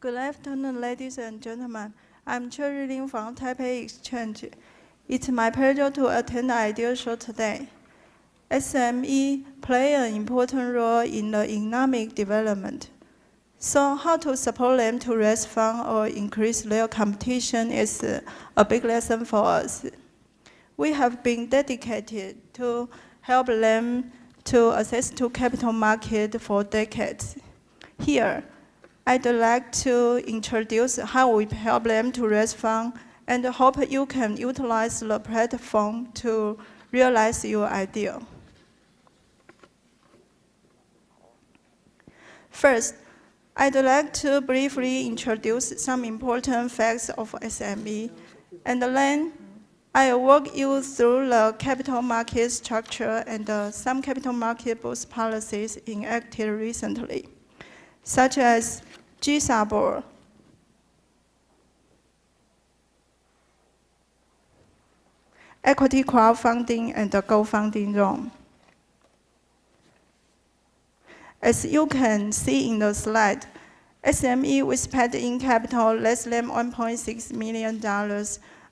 Good afternoon, ladies and gentlemen. I'm Cherry Lin from Taipei Exchange. It's my pleasure to attend the Idea Show today. SME play an important role in the economic development. So how to support them to raise funds or increase their competition is a big lesson for us. We have been dedicated to help them to access to capital market for decades. Here, I'd like to introduce how we help them to raise funds and hope you can utilize the platform to realize your idea. First, I'd like to briefly introduce some important facts of SME, and then I'll walk you through the capital market structure and some capital market boost policies enacted recently, such as GSABOR, equity crowdfunding, and the GoFunding loan. As you can see in the slide, SME with paid-in capital less than $1.6 million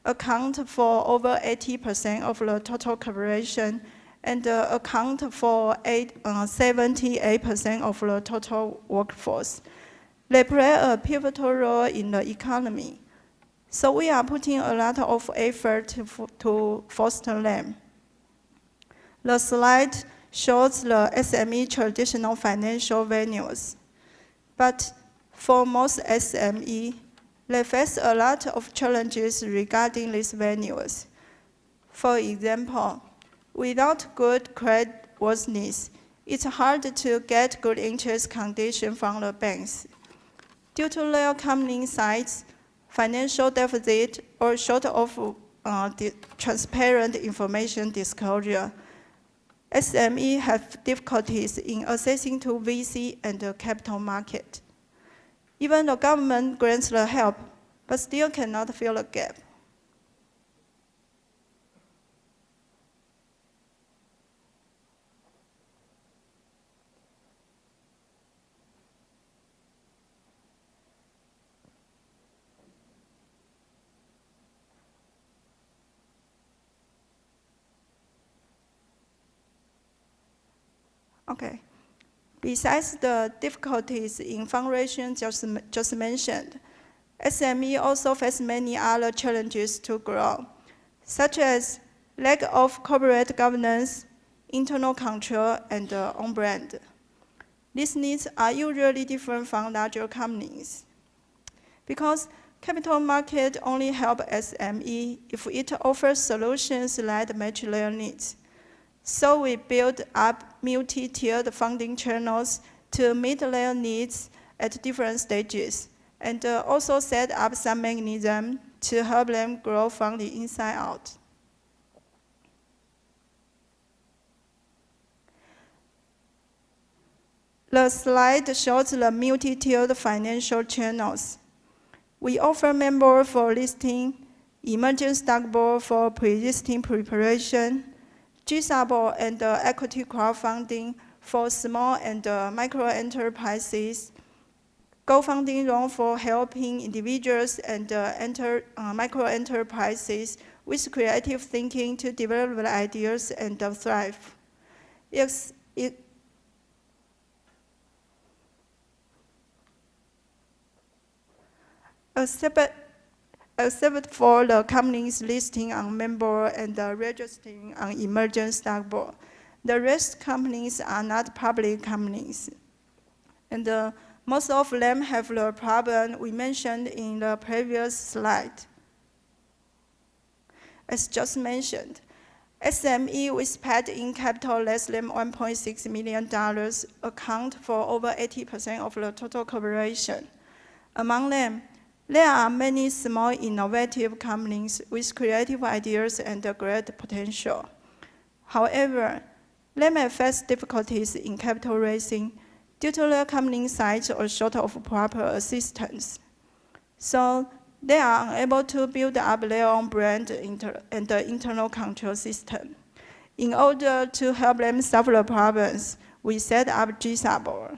account for over 80% of the total corporation and account for 78% of the total workforce. They play a pivotal role in the economy. So we are putting a lot of effort to foster them. The slide shows the SME traditional financial venues. But for most SME, they face a lot of challenges regarding these venues. For example, without good creditworthiness, it's hard to get good interest conditions from the banks. Due to their company size, financial deficit, or short of transparent information disclosure, SME have difficulties in accessing to VC and the capital market. Even the government grants the help, but still cannot fill the gap. Okay. Besides the difficulties in fundraising just mentioned, SME also face many other challenges to grow, such as lack of corporate governance, internal control, and own brand. These needs are usually different from larger companies. Because capital market only help SME if it offers solutions that match their needs. So we build up multi-tiered funding channels to meet their needs at different stages, and also set up some mechanism to help them grow from the inside out. The slide shows the multi-tiered financial channels. We offer member for listing, emerging stock board for pre-listing preparation, GSABOR and equity crowdfunding for small and micro enterprises, GoFunding loan for helping individuals and micro enterprises with creative thinking to develop ideas and thrive. Except for the companies listing on member and registering on emerging stock board, the rest companies are not public companies. And most of them have the problem we mentioned in the previous slide. As just mentioned, SME with paid-in capital less than $1.6 million account for over 80% of the total corporation. Among them, there are many small innovative companies with creative ideas and great potential. However, they may face difficulties in capital raising due to their company size or short of proper assistance. So they are unable to build up their own brand and the internal control system. In order to help them solve the problems, we set up GSABOR.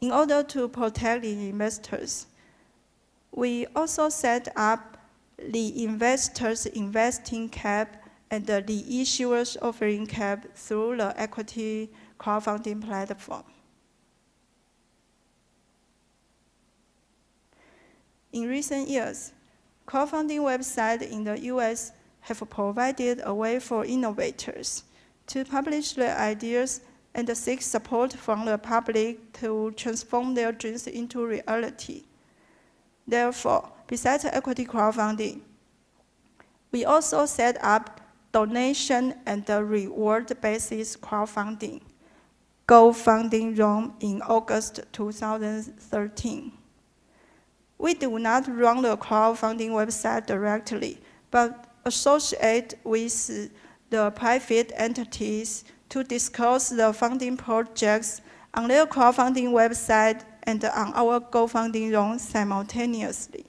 In order to protect the investors, we also set up the investors' investing cap and the issuers' offering cap through the equity crowdfunding platform. In recent years, crowdfunding websites in the US have provided a way for innovators to publish their ideas and seek support from the public to transform their dreams into reality. Therefore, besides equity crowdfunding, we also set up donation and reward-based crowdfunding, GoFunding Run, in August 2013. We do not run the crowdfunding website directly, but associate with the private entities to discuss the funding projects on their crowdfunding website and on our GoFunding Run simultaneously.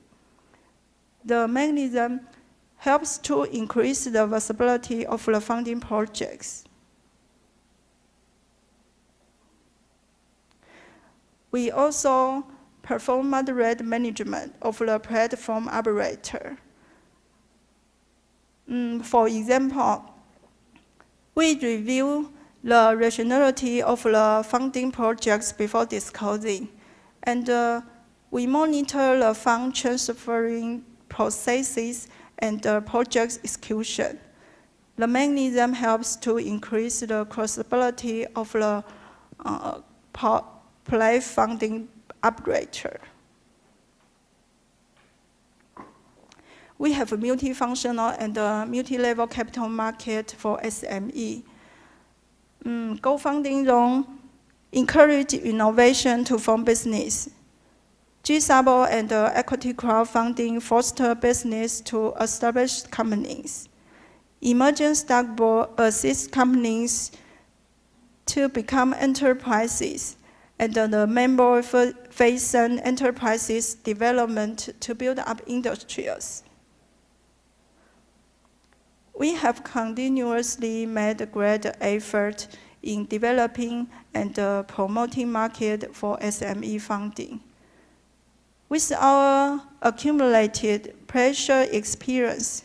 The mechanism helps to increase the visibility of the funding projects. We also perform moderate management of the platform operator. For example, we review the rationality of the funding projects before disclosing, and we monitor the fund transferring processes and the project execution. The mechanism helps to increase the credibility of the funding operator. We have a multifunctional and multi-level capital market for SME. GoFunding Run encourage innovation to form business. G-Sabo and equity crowdfunding foster business to establish companies. Emerging Stock Board assists companies to become enterprises, and the member-facing enterprises development to build up industries. We have continuously made great effort in developing and promoting market for SME funding. With our accumulated pressure experience,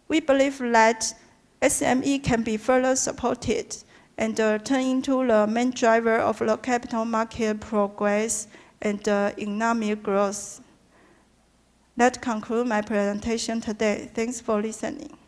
we believe that SME can be further supported and turn into the main driver of the capital market progress and economic growth. That concludes my presentation today. Thanks for listening.